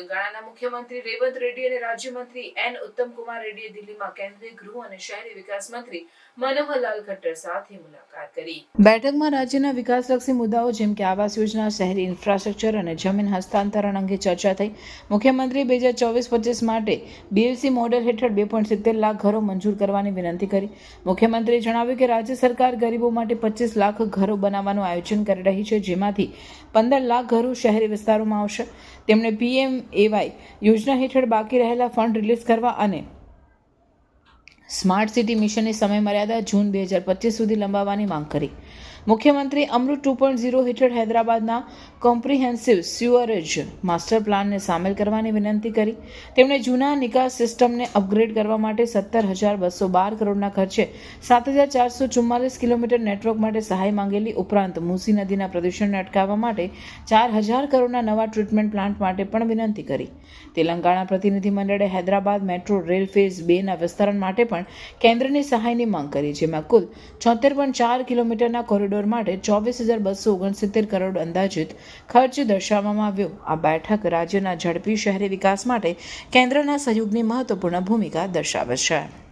તેલંગાણાના મુખ્યમંત્રી રેવંત રેડ્ડી અને રાજ્યમંત્રી એન ઉત્તમકુમાર રેડ્ડીએ દિલ્હીમાં કેન્દ્રીય ગૃહ અને શહેરી વિકાસ મંત્રી મનોહરલાલ ખટ્ટર સાથે મુલાકાત કરી. બેઠકમાં રાજ્યના વિકાસલક્ષી મુદ્દાઓ જેમ કે આવાસ યોજના, શહેરી ઇન્ફ્રાસ્ટ્રક્ચર અને જમીન હસ્તાંતરણ અંગે ચર્ચા થઈ. મુખ્યમંત્રીએ 2024-25 માટે BLC મોડેલ હેઠળ 2.70 લાખ ઘરો મંજૂર કરવાની વિનંતી કરી. મુખ્યમંત્રીએ જણાવ્યું કે રાજ્ય સરકાર ગરીબો માટે 25 લાખ ઘરો બનાવવાનું આયોજન કરી રહી છે, જેમાંથી 15 લાખ ઘરો શહેરી વિસ્તારોમાં આવશે. તેમણે PMAY યોજના હેઠળ બાકી રહેલા ફંડ રિલીઝ કરવા અને સ્માર્ટ સિટી મિશનની સમયમર્યાદા જૂન 2025 સુધી લંબાવવાની માંગ કરી. મુખ્યમંત્રી અમૃત 2.0 હેઠળ હૈદરાબાદના કોમ્પ્રિહેન્સિવ સ્યુઅરેજ માસ્ટર પ્લાનને સામેલ કરવાની વિનંતી કરી. તેમણે જૂના નિકાસ સિસ્ટમને અપગ્રેડ કરવા માટે 17,212 કરોડના ખર્ચે 7,444 કિલોમીટર નેટવર્ક માટે સહાય માંગેલી. ઉપરાંત મૂસી નદીના પ્રદૂષણને અટકાવવા માટે 4,000 કરોડના નવા ટ્રીટમેન્ટ પ્લાન્ટ માટે પણ વિનંતી કરી. તેલંગાણા પ્રતિનિધિમંડળે હૈદરાબાદ મેટ્રો રેલ ફેઝ 2ના વિસ્તરણ માટે પણ કેન્દ્રની સહાયની માંગ કરી, જેમાં કુલ 76.4 કિલોમીટરના કોરિડોર માટે 24,269 કરોડ અંદાજિત ખર્ચ દર્શાવવામાં આવ્યો. આ બેઠક રાજ્યના ઝડપી શહેરી વિકાસ માટે કેન્દ્રના સહયોગની મહત્વપૂર્ણ ભૂમિકા દર્શાવે છે.